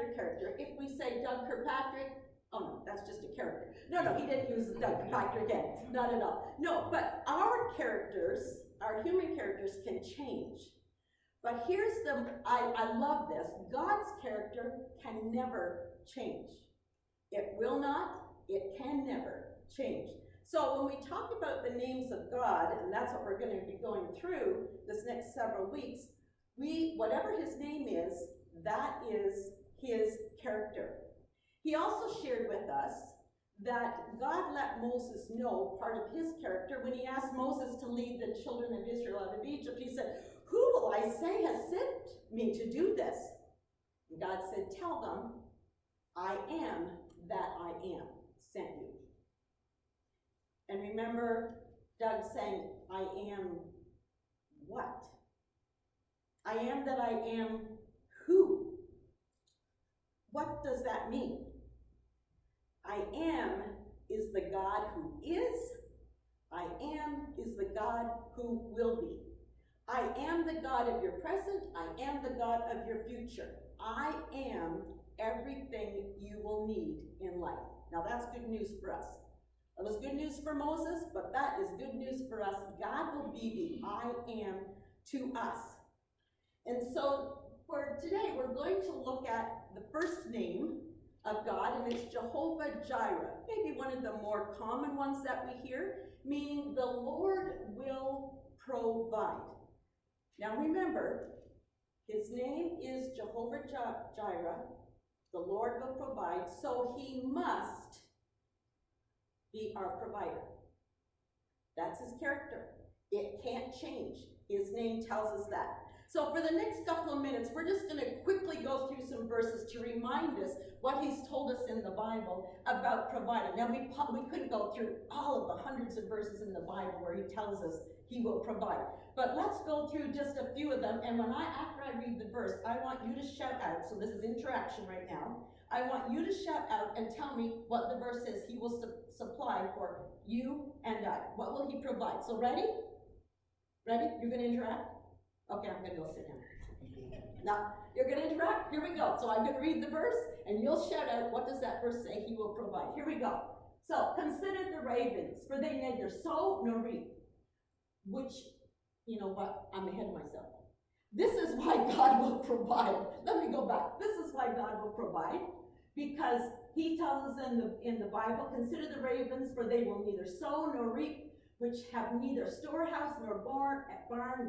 another character. If we say Doug Kirkpatrick, oh no, that's just a character. No, he didn't use Doug Kirkpatrick again, not at all. No, but our characters, our human characters can change. But here's I love this. God's character can never change. It will not, it can never change. So when we talk about the names of God, and that's what we're going to be going through this next several weeks, whatever his name is, that is his character. He also shared with us that God let Moses know part of his character when he asked Moses to lead the children of Israel out of Egypt. He said, "Who will I say has sent me to do this?" And God said, "Tell them, I am that I am sent you." And remember Doug saying, "I am what?" I am that I am who? What does that mean? I am is the God who is. I am is the God who will be. I am the God of your present. I am the God of your future. I am everything you will need in life. Now that's good news for us. That was good news for Moses, but that is good news for us. God will be the I am to us. And so for today, we're going to look at the first name of God, and it's Jehovah Jireh. Maybe one of the more common ones that we hear, meaning the Lord will provide. Now remember, his name is Jehovah Jireh. The Lord will provide, so he must be our provider. That's his character. It can't change. His name tells us that. So for the next couple of minutes, we're just going to quickly go through some verses to remind us what he's told us in the Bible about providing. Now, we couldn't go through all of the hundreds of verses in the Bible where he tells us he will provide. But let's go through just a few of them. And after I read the verse, I want you to shout out. So this is interaction right now. I want you to shout out and tell me what the verse is he will supply for you and I. What will he provide? So ready? Ready? You're going to interact? Okay, I'm going to go sit down. Now, you're going to interact? Here we go. So I'm going to read the verse, and you'll shout out, what does that verse say he will provide? Here we go. So, consider the ravens, for they neither sow nor reap. Which, you know what? I'm ahead of myself. This is why God will provide. Let me go back. This is why God will provide. Because he tells us in the Bible, consider the ravens, for they will neither sow nor reap, which have neither storehouse nor barn.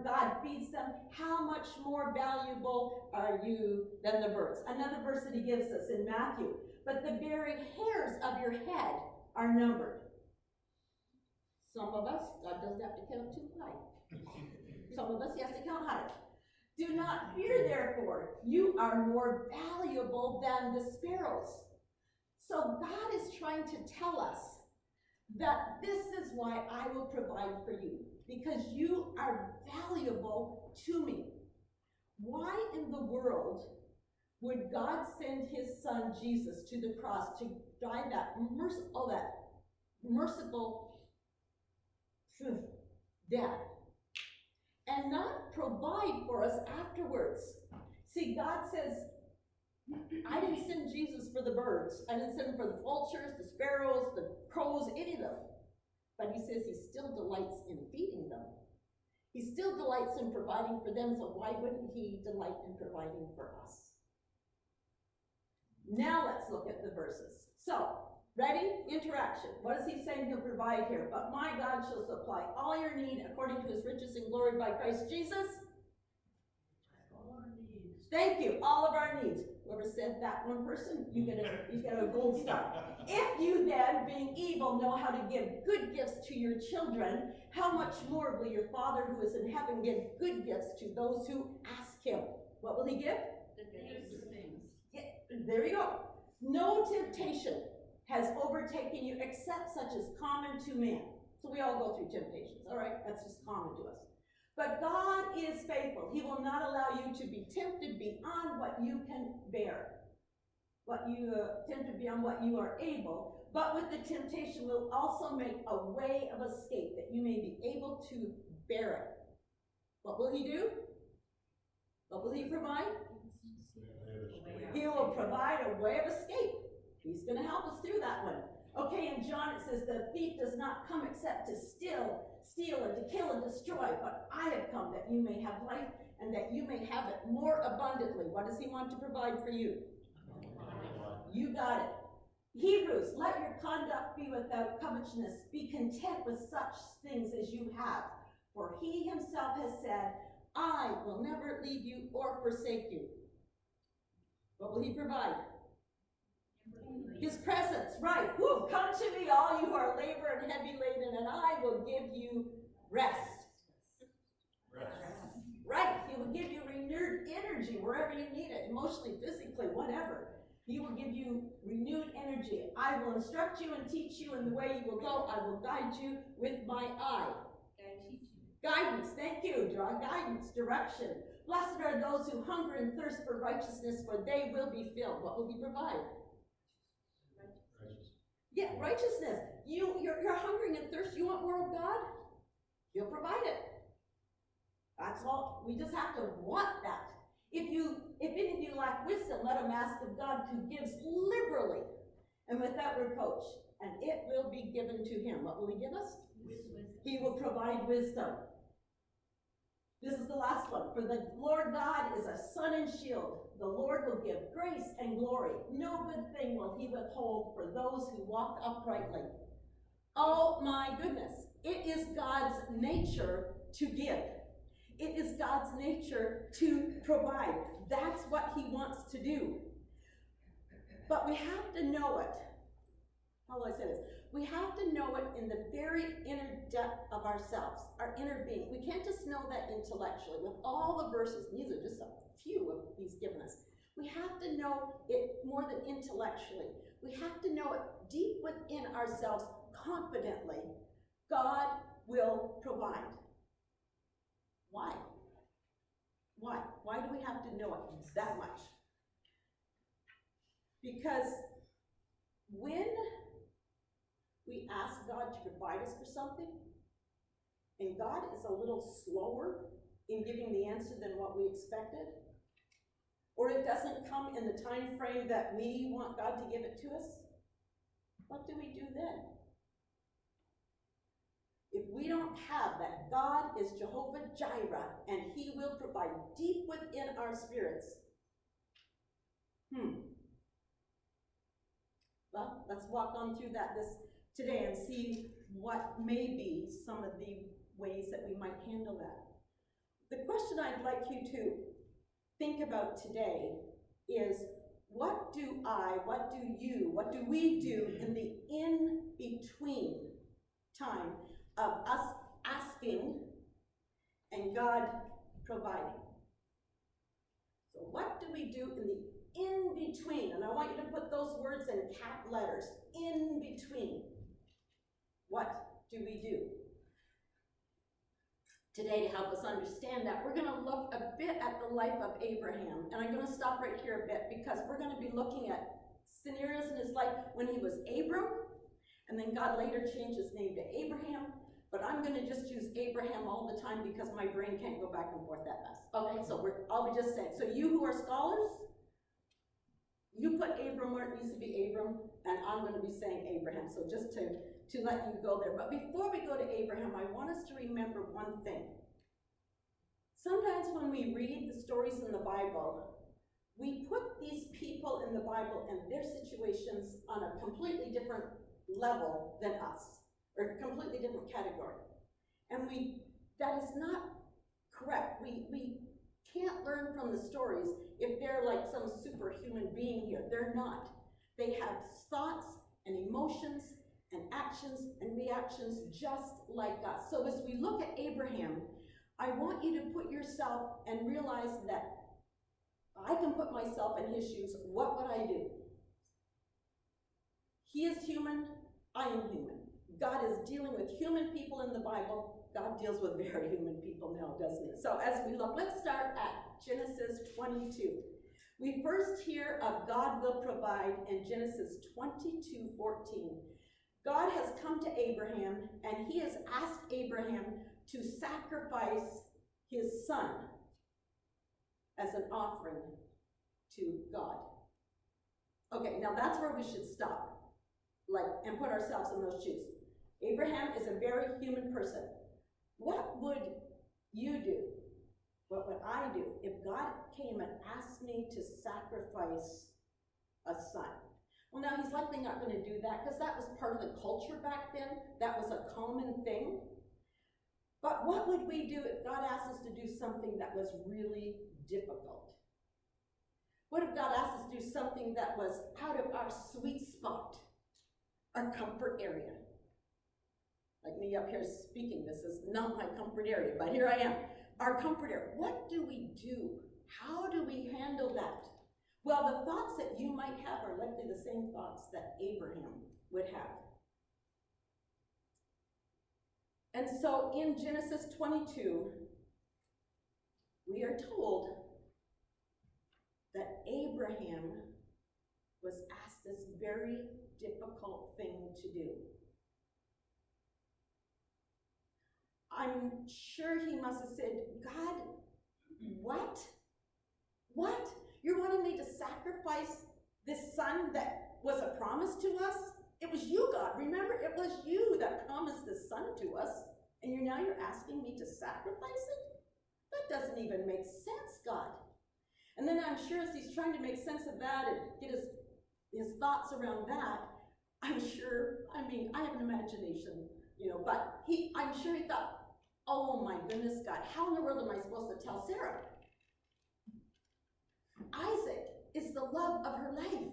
God feeds them. How much more valuable are you than the birds? Another verse that he gives us in Matthew. But the very hairs of your head are numbered. Some of us, God doesn't have to count too high. Some of us, he has to count higher. Do not fear, therefore. You are more valuable than the sparrows. So God is trying to tell us that this is why I will provide for you, because you are valuable to me. Why in the world would God send his son Jesus to the cross to die that merciful death and not provide for us afterwards? See, God says, I didn't send Jesus for the birds. I didn't send him for the vultures, the sparrows, the crows, any of them. But he says he still delights in feeding them. He still delights in providing for them, so why wouldn't he delight in providing for us? Now let's look at the verses. So, ready? Interaction. What is he saying he'll provide here? But my God shall supply all your need according to his riches and glory by Christ Jesus. All our needs. Thank you. All of our needs. Whoever said that one person, you get a gold star. If you then, being evil, know how to give good gifts to your children, how much more will your Father who is in heaven give good gifts to those who ask him? What will he give? Good things. Yeah, there you go. No temptation has overtaken you except such as common to man. So we all go through temptations, all right? That's just common to us. But God is faithful. He will not allow you to be tempted beyond what you can bear. Tempted beyond what you are able. But with the temptation will also make a way of escape that you may be able to bear it. What will he do? What will he provide? He will provide a way of escape. He's going to help us through that one. Okay, in John it says, the thief does not come except to steal, and to kill and destroy, but I have come that you may have life and that you may have it more abundantly. What does he want to provide for you? You got it. Hebrews, let your conduct be without covetousness. Be content with such things as you have. For he himself has said, I will never leave you or forsake you. What will he provide? His presence, right. Woo, come to me, all you who are labor and heavy laden, and I will give you rest. Right, he will give you renewed energy wherever you need it, emotionally, physically, whatever. He will give you renewed energy. I will instruct you and teach you in the way you will go. I will guide you with my eye. Guidance, thank you, draw guidance, direction. Blessed are those who hunger and thirst for righteousness, for they will be filled. What will he provide? Yeah, righteousness. You're hungering and thirsty. You want more of God? He'll provide it. That's all. We just have to want that. If any of you lack wisdom, let him ask of God, who gives liberally and without reproach, and it will be given to him. What will he give us? Wisdom. He will provide wisdom. This is the last one. For the Lord God is a sun and shield. The Lord will give grace and glory. No good thing will he withhold for those who walk uprightly. Oh my goodness. It is God's nature to give. It is God's nature to provide. That's what he wants to do. But we have to know it. How will I say this? We have to know it in the very inner depth of ourselves, our inner being. We can't just know that intellectually with all the verses. These are just a few of he's given us. We have to know it more than intellectually. We have to know it deep within ourselves confidently. God will provide. Why? Why? Why do we have to know it that much? Because when we ask God to provide us for something, and God is a little slower in giving the answer than what we expected, or it doesn't come in the time frame that we want God to give it to us, what do we do then? If we don't have that God is Jehovah Jireh, and he will provide deep within our spirits, well, let's walk on through that today and see what may be some of the ways that we might handle that. The question I'd like you to think about today is, what do we do in the in-between time of us asking and God providing? So what do we do in the in-between? And I want you to put those words in cap letters. In-between. What do we do? Today, to help us understand that, we're going to look a bit at the life of Abraham. And I'm going to stop right here a bit because we're going to be looking at scenarios in his life when he was Abram, and then God later changed his name to Abraham. But I'm going to just use Abraham all the time because my brain can't go back and forth that fast. Okay, so I'll be just saying. So you who are scholars, you put Abram where it needs to be Abram, and I'm going to be saying Abraham. So just to let you go there. But before we go to Abraham, I want us to remember one thing. Sometimes when we read the stories in the Bible, we put these people in the Bible and their situations on a completely different level than us, or a completely different category. And that is not correct. We can't learn from the stories if they're like some superhuman being here. They're not. They have thoughts and emotions and actions and reactions just like us. So as we look at Abraham, I want you to put yourself and realize that I can put myself in his shoes. What would I do? He is human, I am human. God is dealing with human people in the Bible. God deals with very human people now, doesn't he? So as we look, let's start at Genesis 22. We first hear of God will provide in Genesis 22:14. God has come to Abraham, and he has asked Abraham to sacrifice his son as an offering to God. Okay, now that's where we should stop, and put ourselves in those shoes. Abraham is a very human person. What would you do? What would I do if God came and asked me to sacrifice a son? Well, now he's likely not going to do that because that was part of the culture back then. That was a common thing. But what would we do if God asked us to do something that was really difficult? What if God asked us to do something that was out of our sweet spot, our comfort area? Like me up here speaking, this is not my comfort area, but here I am. Our comfort area. What do we do? How do we handle that? Well, the thoughts that you might have are likely the same thoughts that Abraham would have. And so in Genesis 22, we are told that Abraham was asked this very difficult thing to do. I'm sure he must have said, God, what? What? You're wanting me to sacrifice this son that was a promise to us? It was you, God. Remember, it was you that promised this son to us, and now you're asking me to sacrifice it? That doesn't even make sense, God. And then I'm sure as he's trying to make sense of that and get his thoughts around that, I have an imagination, but I'm sure he thought, oh my goodness, God, how in the world am I supposed to tell Sarah? Isaac is the love of her life.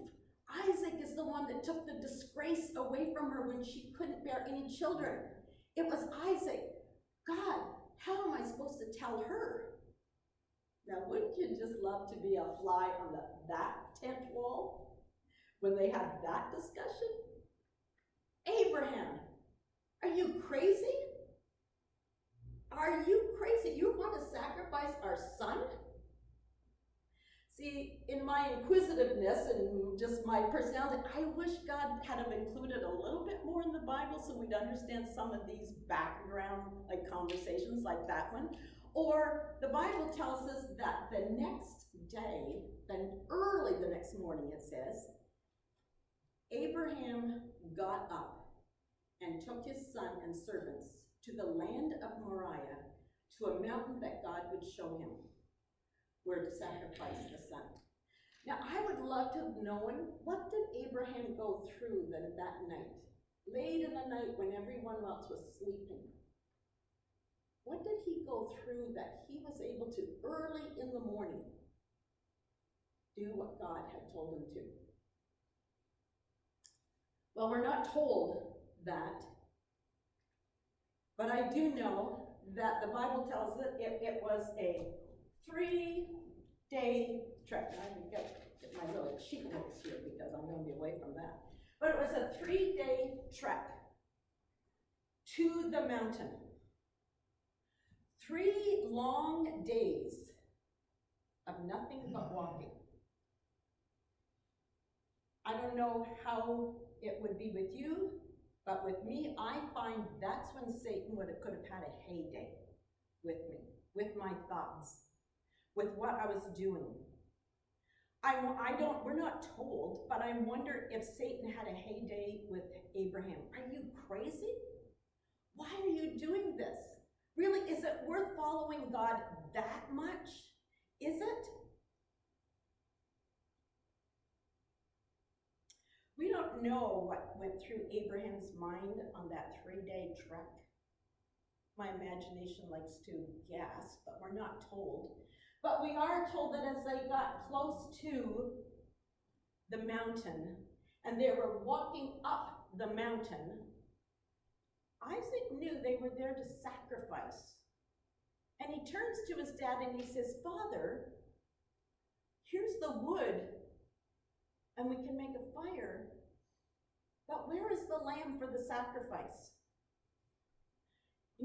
Isaac is the one that took the disgrace away from her when she couldn't bear any children. It was Isaac. God, how am I supposed to tell her? Now, wouldn't you just love to be a fly on that tent wall when they had that discussion? Abraham, are you crazy? Are you crazy? You want to sacrifice our son? See, in my inquisitiveness and just my personality, I wish God had have included a little bit more in the Bible so we'd understand some of these background conversations like that one. Or the Bible tells us that the next day, then early the next morning it says, Abraham got up and took his son and servants to the land of Moriah, to a mountain that God would show him where to sacrifice the son. Now, I would love to have known, what did Abraham go through that night? Late in the night when everyone else was sleeping. What did he go through that he was able to, early in the morning, do what God had told him to? Well, we're not told that, but I do know that the Bible tells us it was a 3-day trek. I can get my little cheat notes here because I'm going to be away from that. But it was a 3-day trek to the mountain. 3 long days of nothing but walking. I don't know how it would be with you, but with me, I find that's when Satan could have had a heyday with me, with my thoughts, with what I was doing. We're not told, but I wonder if Satan had a heyday with Abraham. Are you crazy? Why are you doing this? Really, is it worth following God that much? Is it? We don't know what went through Abraham's mind on that 3-day trek. My imagination likes to guess, but we're not told. But we are told that as they got close to the mountain, and they were walking up the mountain, Isaac knew they were there to sacrifice. And he turns to his dad and he says, Father, here's the wood, and we can make a fire, but where is the lamb for the sacrifice?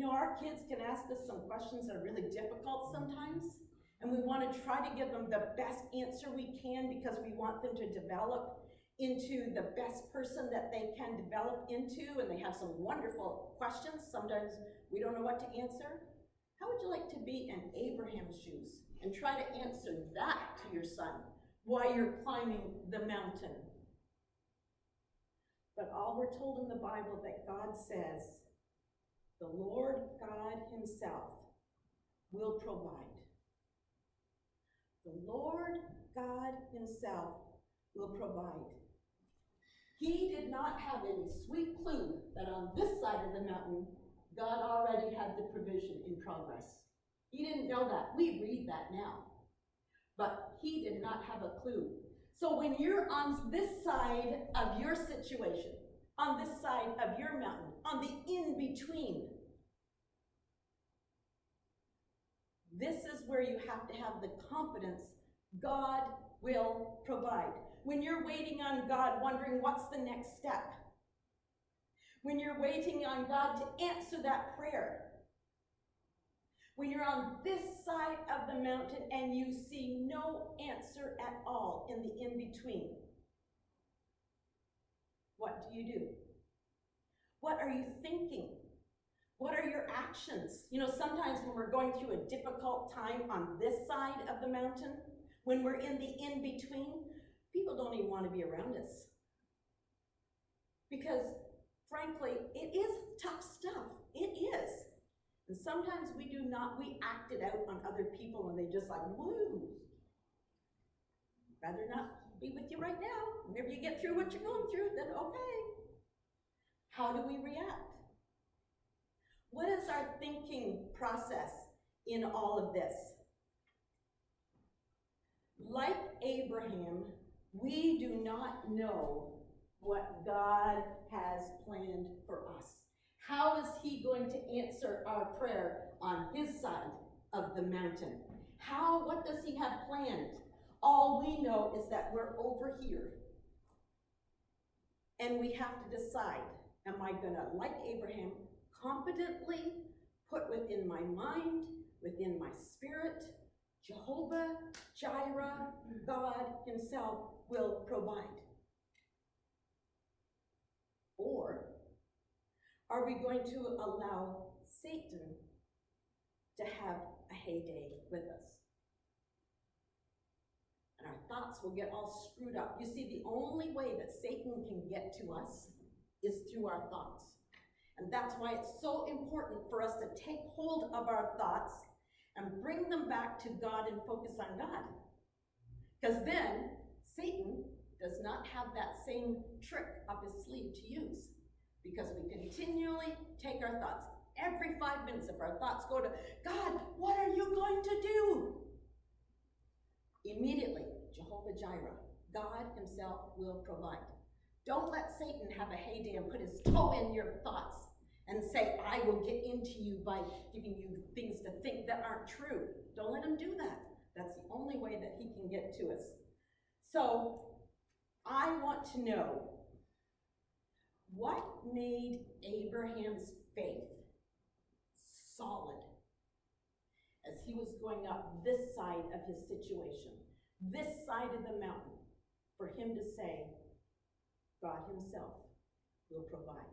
Our kids can ask us some questions that are really difficult sometimes, and we want to try to give them the best answer we can because we want them to develop into the best person that they can develop into, and they have some wonderful questions. Sometimes we don't know what to answer. How would you like to be in Abraham's shoes and try to answer that to your son while you're climbing the mountain But all we're told in the Bible that God says, the Lord God himself will provide. The Lord God himself will provide. He did not have any sweet clue that on this side of the mountain, God already had the provision in progress. He didn't know that. We read that now. But he did not have a clue. So when you're on this side of your situation, on this side of your mountain, on the in-between, this is where you have to have the confidence God will provide. When you're waiting on God, wondering what's the next step. When you're waiting on God to answer that prayer. When you're on this side of the mountain and you see no answer at all in the in-between. What do? What are you thinking? What are your actions? You know, sometimes when we're going through a difficult time on this side of the mountain, when we're in the in-between, people don't even want to be around us. Because, frankly, it is tough stuff. It is. And sometimes we act it out on other people and they just like, woo. Rather not be with you right now. Whenever you get through what you're going through, then okay. How do we react? What is our thinking process in all of this? Like Abraham, we do not know what God has planned for us. How is he going to answer our prayer on his side of the mountain? What does he have planned? All we know is that we're over here. And we have to decide, am I going to, like Abraham, confidently put within my mind, within my spirit, Jehovah, Jireh, God himself will provide? Or are we going to allow Satan to have a heyday with us? And our thoughts will get all screwed up. You see, the only way that Satan can get to us is through our thoughts. And that's why it's so important for us to take hold of our thoughts and bring them back to God and focus on God. Because then Satan does not have that same trick up his sleeve to use. Because we continually take our thoughts. Every 5 minutes of our thoughts go to, God, what are you going to do? Immediately, Jehovah Jireh, God himself will provide. Don't let Satan have a heyday and put his toe in your thoughts and say, I will get into you by giving you things to think that aren't true. Don't let him do that. That's the only way that he can get to us. So, I want to know, what made Abraham's faith solid as he was going up this side of his situation, this side of the mountain, for him to say, God himself will provide?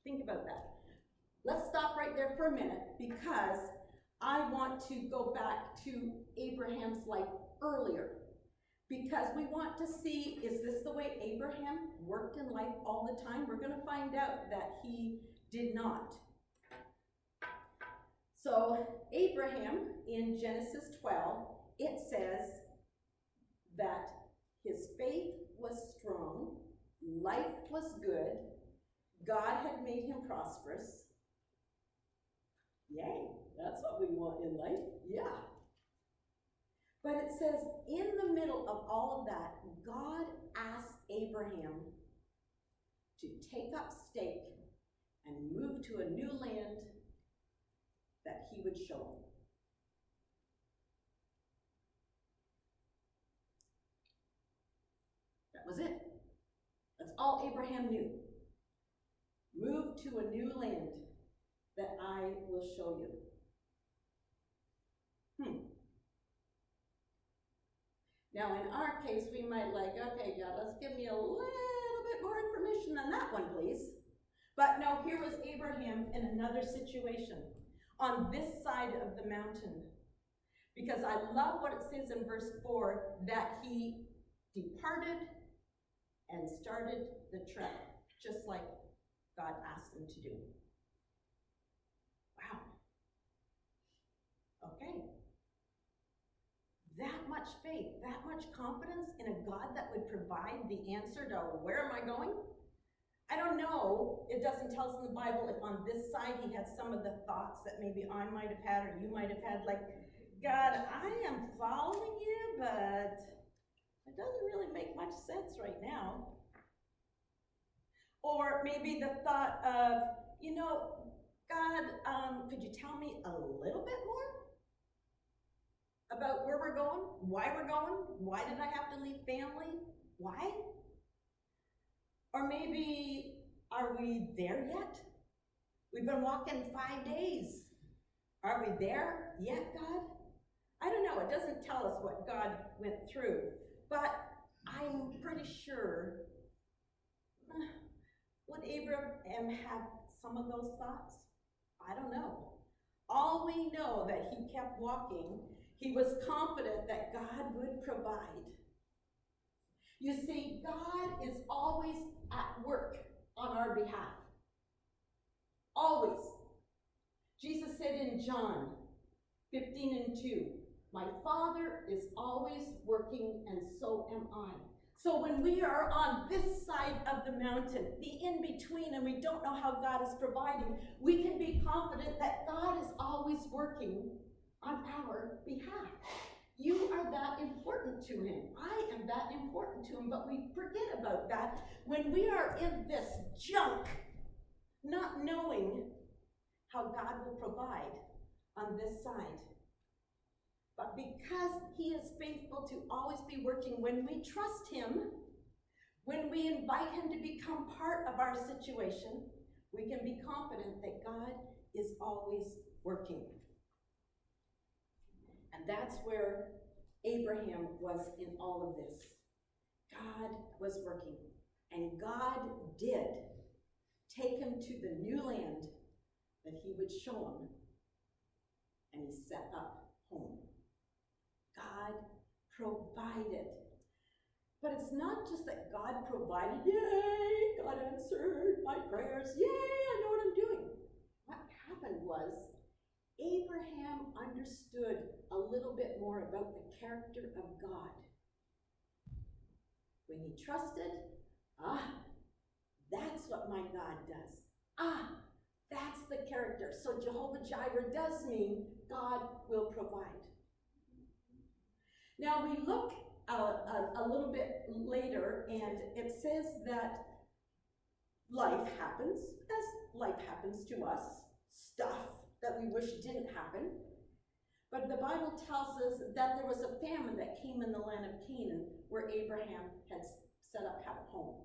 Think about that. Let's stop right there for a minute, because I want to go back to Abraham's life earlier. Because we want to see, is this the way Abraham worked in life all the time? We're going to find out that he did not. So Abraham, in Genesis 12, it says that his faith was strong, life was good, God had made him prosperous. Yay, that's what we want in life, yeah. But it says, in the middle of all of that, God asked Abraham to take up stake and move to a new land that he would show him. That was it. That's all Abraham knew. Move to a new land that I will show you. Now, in our case, we might like, okay, God, let's give me a little bit more information than that one, please. But no, here was Abraham in another situation on this side of the mountain. Because I love what it says in verse 4, that he departed and started the trek just like God asked them to do. Wow. Okay. That much faith, that much confidence in a God that would provide the answer to where am I going? I don't know. It doesn't tell us in the Bible if on this side he had some of the thoughts that maybe I might have had or you might have had, like, God, I am following you, but it doesn't really make much sense right now. Or maybe the thought of, you know, God, could you tell me a little bit more about where we're going, why we're going? Why did I have to leave family? Why? Or maybe, are we there yet? We've been walking 5 days. Are we there yet, God? I don't know. It doesn't tell us what God went through. But I'm pretty sure, would Abraham have some of those thoughts? I don't know. All we know that he kept walking. He was confident that God would provide. You see, God is always at work on our behalf. Always. Jesus said in John 15:2, my Father is always working, and so am I. So when we are on this side of the mountain, the in-between, and we don't know how God is providing, we can be confident that God is always working on our behalf. You are that important to him. I am that important to him, but we forget about that when we are in this junk, not knowing how God will provide on this side. But because he is faithful to always be working, when we trust him, when we invite him to become part of our situation, we can be confident that God is always working. And that's where Abraham was in all of this. God was working. And God did take him to the new land that he would show him. And he set up home. God provided. But it's not just that God provided. Yay, God answered my prayers. Yay, I know what I'm doing. What happened was Abraham understood a little bit more about the character of God. When he trusted, that's what my God does. That's the character. So Jehovah Jireh does mean God will provide. Now we look a little bit later, and it says that life happens, as life happens to us, stuff that we wish didn't happen. But the Bible tells us that there was a famine that came in the land of Canaan where Abraham had set up a home.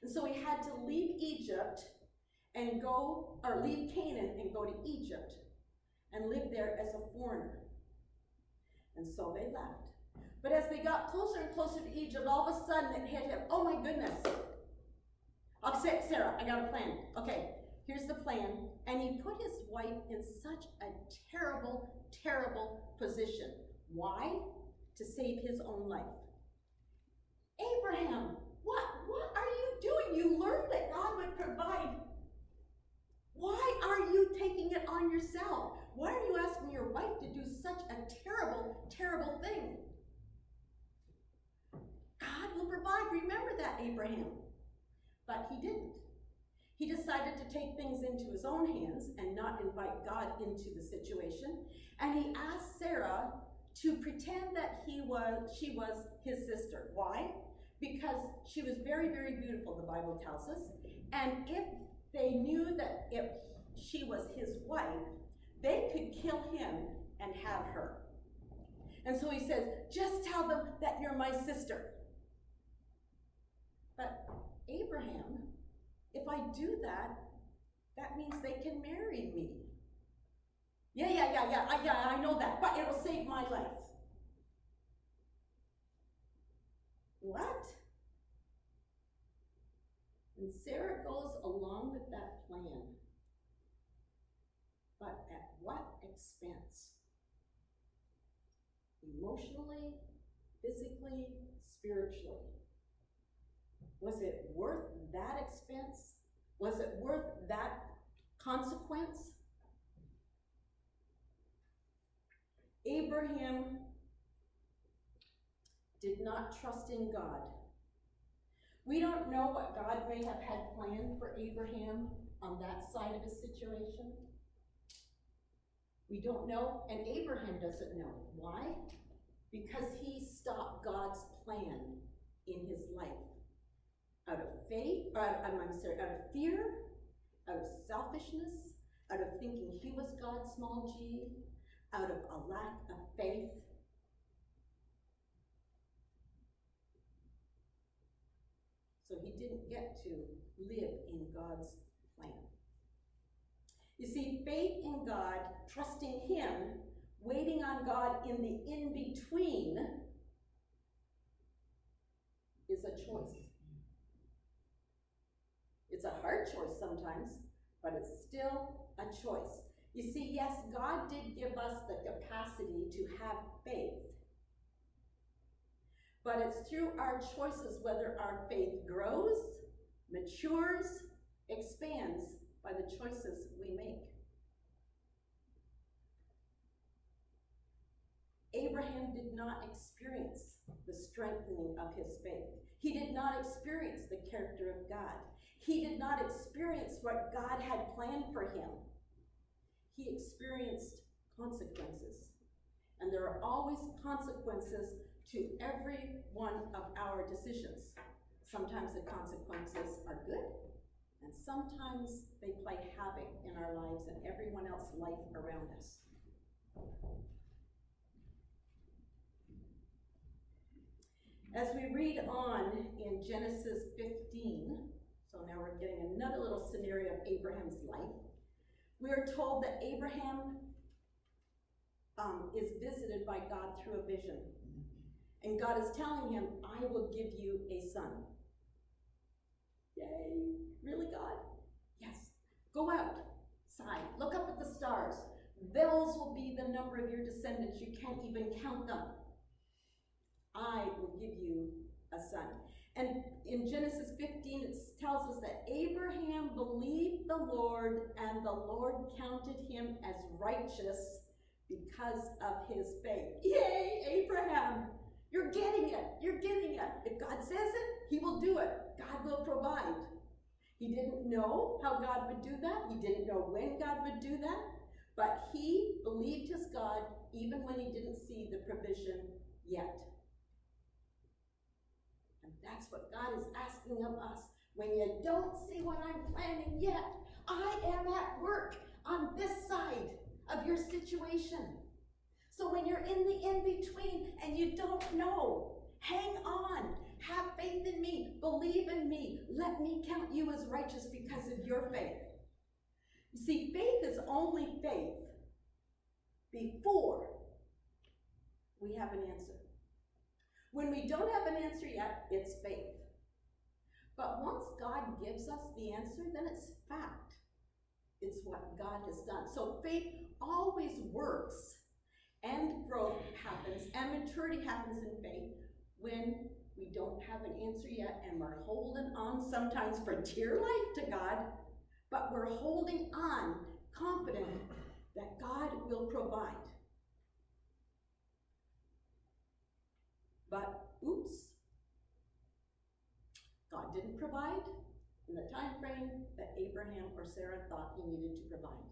And so he had to leave Egypt and go, or leave Canaan and go to Egypt and live there as a foreigner. And so they left. But as they got closer and closer to Egypt, all of a sudden it hit him. Oh my goodness. I'll say, Sarah, I got a plan. Okay, here's the plan. And he put his wife in such a terrible, terrible position. Why? To save his own life. Abraham, what are you doing? You learned that God would provide. Why are you taking it on yourself? Why are you asking your wife to do such a terrible, terrible thing? God will provide. Remember that, Abraham. But he didn't. He decided to take things into his own hands and not invite God into the situation. And he asked Sarah to pretend that she was his sister. Why? Because she was very, very beautiful, the Bible tells us. And if they knew that if she was his wife, they could kill him and have her. And so he says, just tell them that you're my sister. But Abraham, if I do that, that means they can marry me. Yeah, I know that, but it'll save my life. What? And Sarah goes along with that plan. But at what expense? Emotionally, physically, spiritually. Was it worth that expense? Was it worth that consequence? Abraham did not trust in God. We don't know what God may have had planned for Abraham on that side of his situation. We don't know, and Abraham doesn't know. Why? Because he stopped God's plan in his life. Out of faith, out of fear, out of selfishness, out of thinking he was God's small g, out of a lack of faith. So he didn't get to live in God's plan. You see, faith in God, trusting him, waiting on God in the in-between is a choice. It's a hard choice sometimes, but it's still a choice. You see, yes, God did give us the capacity to have faith, but it's through our choices whether our faith grows, matures, expands by the choices we make. Abraham did not experience the strengthening of his faith. He did not experience the character of God. He did not experience what God had planned for him. He experienced consequences. And there are always consequences to every one of our decisions. Sometimes the consequences are good, and sometimes they play havoc in our lives and everyone else's life around us. As we read on in Genesis 15, so now we're getting another little scenario of Abraham's life. We are told that Abraham is visited by God through a vision. And God is telling him, I will give you a son. Yay, really, God? Yes. Go outside, look up at the stars. Those will be the number of your descendants. You can't even count them. I will give you a son. And in Genesis 15, it tells us that Abraham believed the Lord, and the Lord counted him as righteous because of his faith. Yay, Abraham! You're getting it. You're getting it. If God says it, he will do it. God will provide. He didn't know how God would do that. He didn't know when God would do that. But he believed his God even when he didn't see the provision yet. And that's what God is asking of us. When you don't see what I'm planning yet, I am at work on this side of your situation. So when you're in the in-between and you don't know, hang on, have faith in me, believe in me, let me count you as righteous because of your faith. You see, faith is only faith before we have an answer. When we don't have an answer yet, it's faith. But once God gives us the answer, then it's fact. It's what God has done. So faith always works, and growth happens, and maturity happens in faith when we don't have an answer yet, and we're holding on sometimes for dear life to God, but we're holding on confident that God will provide. But, oops, God didn't provide in the time frame that Abraham or Sarah thought he needed to provide.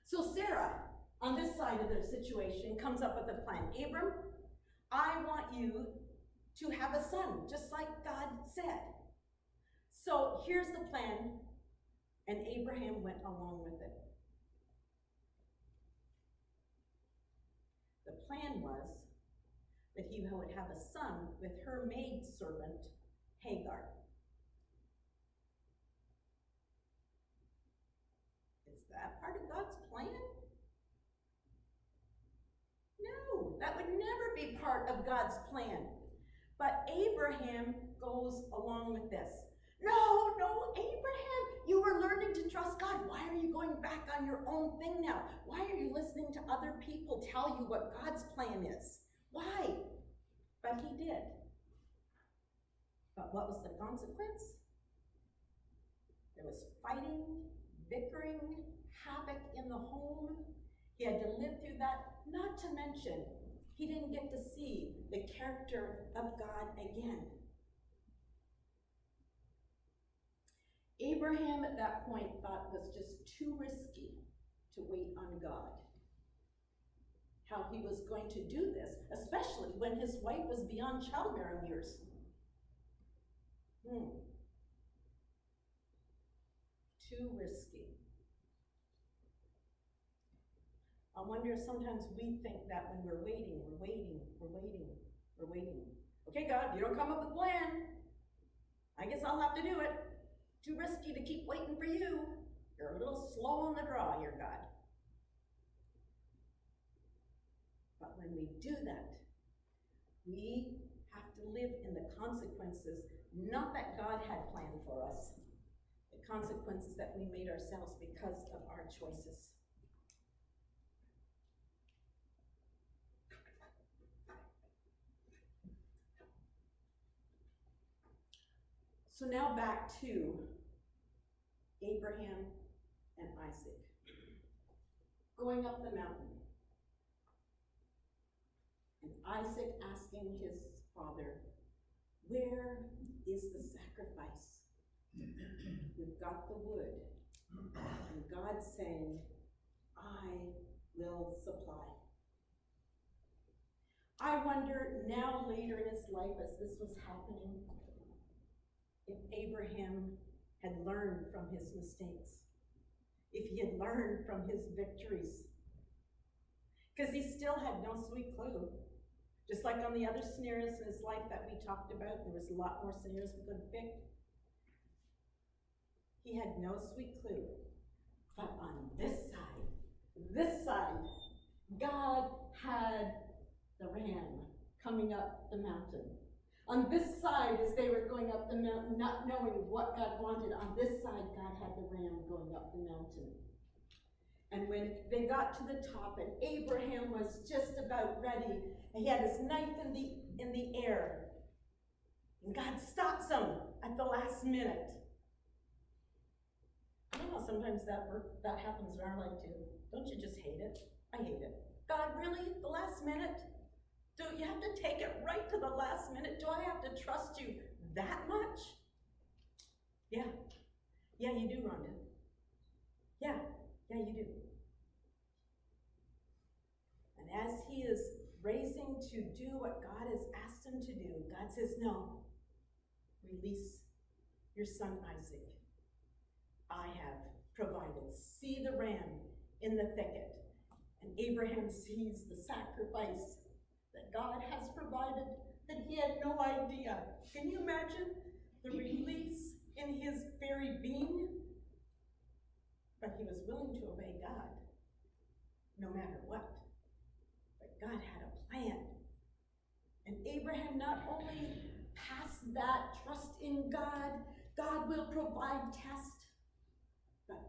So Sarah, on this side of the situation, comes up with a plan. Abram, I want you to have a son, just like God said. So here's the plan, and Abraham went along with it. The plan was that he would have a son with her maidservant, Hagar. Is that part of God's plan? No, that would never be part of God's plan. But Abraham goes along with this. No, Abraham, you were learning to trust God. Why are you going back on your own thing now? Why are you listening to other people tell you what God's plan is? Why? But he did. But But what was the consequence? There was fighting, bickering, havoc in the home. He had to live through that, not to mention, he didn't get to see the character of God again. Abraham at that point thought it was just too risky to wait on God. How he was going to do this, especially when his wife was beyond childbearing years. Too risky. I wonder if sometimes we think that when we're waiting. Okay, God, you don't come up with a plan. I guess I'll have to do it. Too risky to keep waiting for you. You're a little slow on the draw here, God. But when we do that, we have to live in the consequences, not that God had planned for us, the consequences that we made ourselves because of our choices. So now back to Abraham and Isaac going up the mountain. And Isaac asking his father, where is the sacrifice? We've got the wood. And God saying, I will supply. I wonder now later in his life as this was happening, if Abraham had learned from his mistakes, if he had learned from his victories, because he still had no sweet clue. Just like on the other scenarios in his life that we talked about, there was a lot more scenarios we could have picked. He had no sweet clue. But on this side, God had the ram coming up the mountain. On this side, as they were going up the mountain, not knowing what God wanted, on this side, God had the ram going up the mountain. And when they got to the top, and Abraham was just about ready, and he had his knife in the air, and God stops him at the last minute. I don't know, sometimes that happens in our life too. Don't you just hate it? I hate it. God, really? The last minute? Do you have to take it right to the last minute? Do I have to trust you that much? Yeah, you do, Rhonda. Yeah, you do. And as he is racing to do what God has asked him to do, God says, no, release your son Isaac. I have provided. See the ram in the thicket. And Abraham sees the sacrifice that God has provided that he had no idea. Can you imagine the release in his very being? But he was willing to obey God, no matter what. But God had a plan. And Abraham not only passed that trust in God, God will provide test, but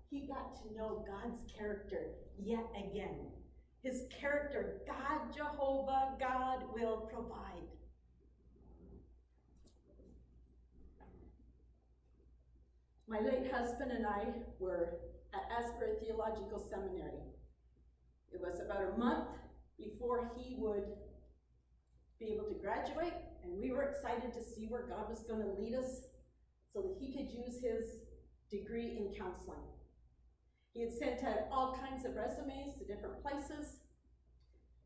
he got to know God's character yet again. His character, God, Jehovah, God will provide. My late husband and I were at Asbury Theological Seminary. It was about a month before he would be able to graduate, and we were excited to see where God was going to lead us so that he could use his degree in counseling. He had sent out all kinds of resumes to different places,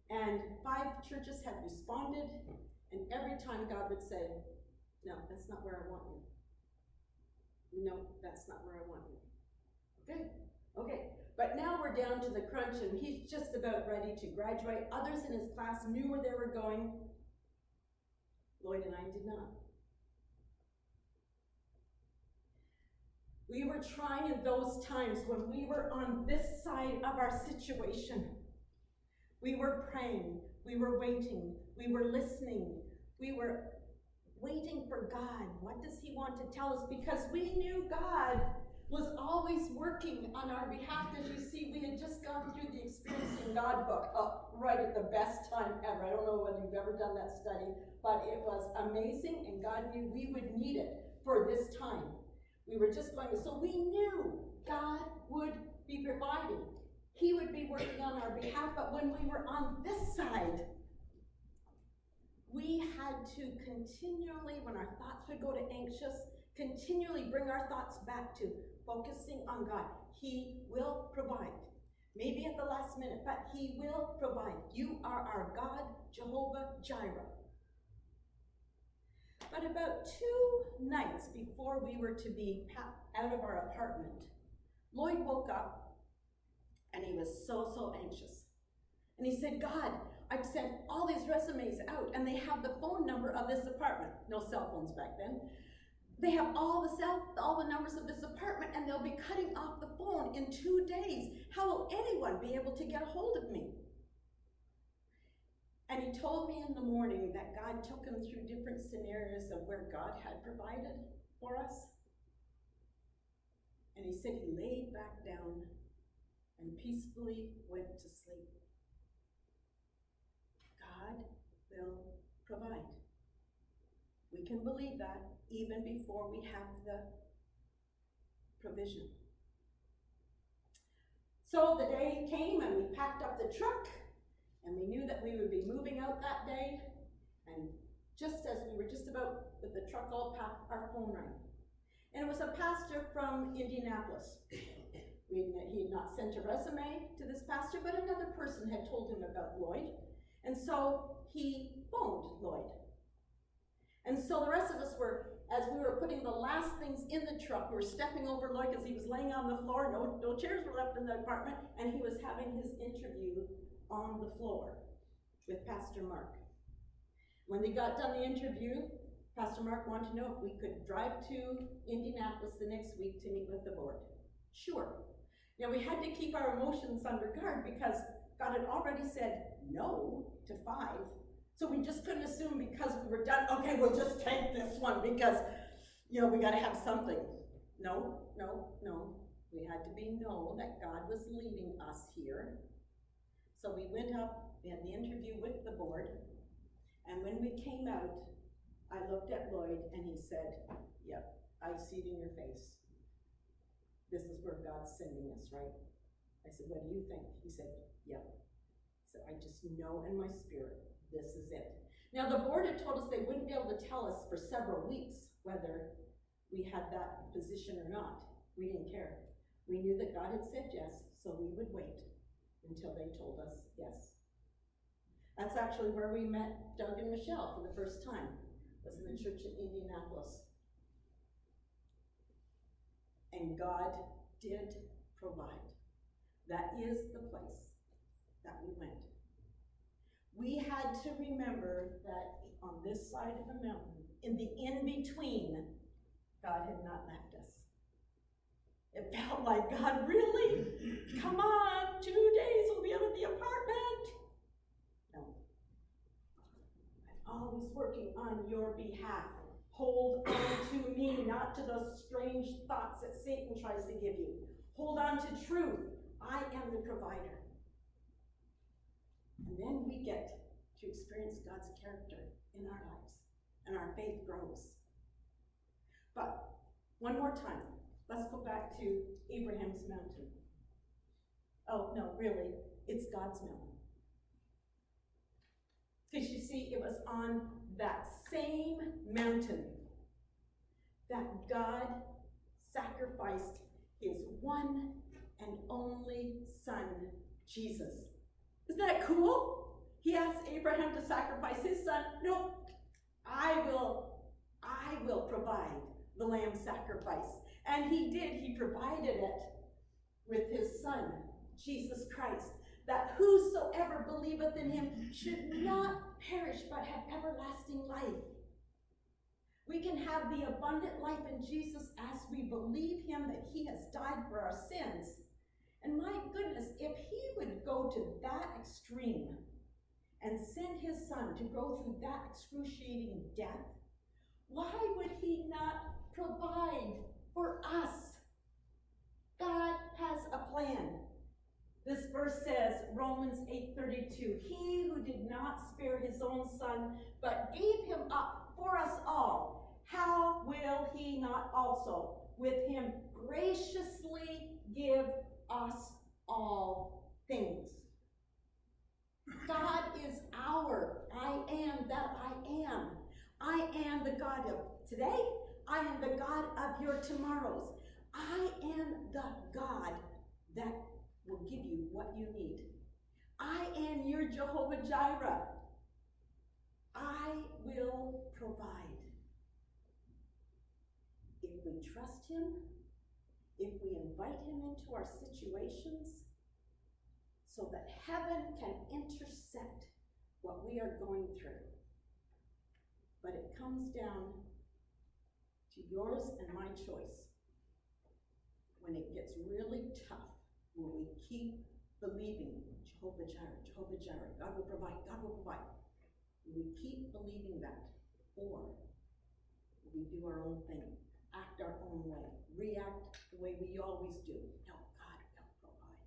and 5 churches had responded, and every time God would say, no, that's not where I want you. No, that's not where I want you. Okay. But now we're down to the crunch, and he's just about ready to graduate. Others in his class knew where they were going. Lloyd and I did not. We were trying in those times when we were on this side of our situation. We were praying, we were waiting, we were listening, we were waiting for God. What does he want to tell us? Because we knew God was always working on our behalf. As you see, we had just gone through the Experiencing God book, right at the best time ever. I don't know whether you've ever done that study, but it was amazing, and God knew we would need it for this time. We were just going to, so we knew God would be providing. He would be working on our behalf, but when we were on this side, we had to continually, when our thoughts would go to anxious, continually bring our thoughts back to focusing on God. He will provide. Maybe at the last minute, but He will provide. You are our God, Jehovah Jireh. But about 2 nights before we were to be out of our apartment, Lloyd woke up and he was so anxious. And he said, God, I've sent all these resumes out and they have the phone number of this apartment. No cell phones back then. They have all the numbers of this apartment, and they'll be cutting off the phone in 2 days. How will anyone be able to get a hold of me? And he told me in the morning that God took him through different scenarios of where God had provided for us. And he said he laid back down and peacefully went to sleep. God will provide. We can believe that even before we have the provision. So the day came and we packed up the truck, and we knew that we would be moving out that day. And just as we were just about with the truck all packed, our phone rang. And it was a pastor from Indianapolis. He had not sent a resume to this pastor, but another person had told him about Lloyd. And so he phoned Lloyd. And so the rest of us were, as we were putting the last things in the truck, we were stepping over Lloyd because he was laying on the floor. No chairs were left in the apartment, and he was having his interview on the floor with Pastor Mark. When they got done the interview, Pastor Mark wanted to know if we could drive to Indianapolis the next week to meet with the board. Sure. Now we had to keep our emotions under guard because God had already said no to 5. So we just couldn't assume because we were done, okay, we'll just take this one because, we got to have something. No. We had to know that God was leading us here. So we went up in the interview with the board, and when we came out, I looked at Lloyd and he said, yep, I see it in your face. This is where God's sending us, right? I said, what do you think? He said, yep. So I just know in my spirit, this is it. Now the board had told us they wouldn't be able to tell us for several weeks whether we had that position or not. We didn't care. We knew that God had said yes, so we would wait until they told us yes. That's actually where we met Doug and Michelle for the first time. It was in the church in Indianapolis. And God did provide. That is the place that we went. We had to remember that on this side of the mountain, in the in-between, God had not left us. It felt like, God, really? Come on, 2 days we'll be out of the apartment. No. I'm always working on your behalf. Hold on to me, not to those strange thoughts that Satan tries to give you. Hold on to truth. I am the provider. And then we get to experience God's character in our lives, and our faith grows. But one more time, let's go back to Abraham's mountain. Oh, no, really, it's God's mountain. Because you see, it was on that same mountain that God sacrificed his one and only son, Jesus. Isn't that cool? He asked Abraham to sacrifice his son. No, I will provide the lamb sacrifice. And he did. He provided it with his son, Jesus Christ, that whosoever believeth in him should not perish but have everlasting life. We can have the abundant life in Jesus as we believe him that he has died for our sins. And my goodness, if he would go to that extreme and send his son to go through that excruciating death, why would he not provide for us? Romans 8:32. He who did not spare his own son, but gave him up for us all, how will he not also with him graciously give us all things? God is our I am that I am. I am the God of today. I am the God of your tomorrows. I am the God that will give you what you need. I am your Jehovah Jireh. I will provide. If we trust him, if we invite him into our situations, so that heaven can intersect what we are going through. But it comes down to yours and my choice. When it gets really tough, will we keep believing Jehovah Jireh, Jehovah Jireh, God will provide, God will provide. Will we keep believing that? Or will we do our own thing, act our own way, react the way we always do? No, God will provide.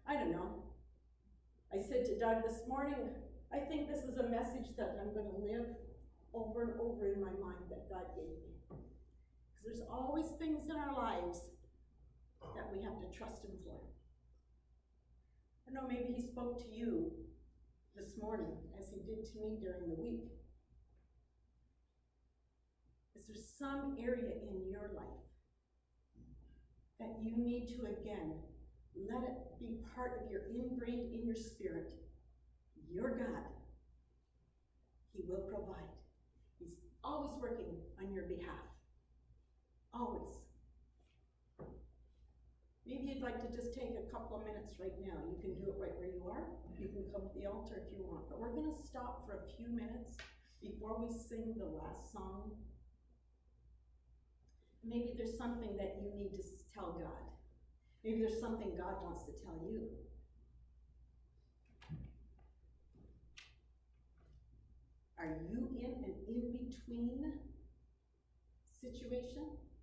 I don't know. I said to Doug this morning, I think this is a message that I'm going to live over and over in my mind that God gave me. Because there's always things in our lives that we have to trust him for. I know maybe he spoke to you this morning as he did to me during the week. Is there some area in your life that you need to, again, let it be part of your ingrained in your spirit? Your God, he will provide. He's always working on your behalf. Always. Maybe you'd like to just take a couple of minutes right now. You can do it right where you are. You can come to the altar if you want. But we're going to stop for a few minutes before we sing the last song. Maybe there's something that you need to tell God. Maybe there's something God wants to tell you. Are you in an in-between situation?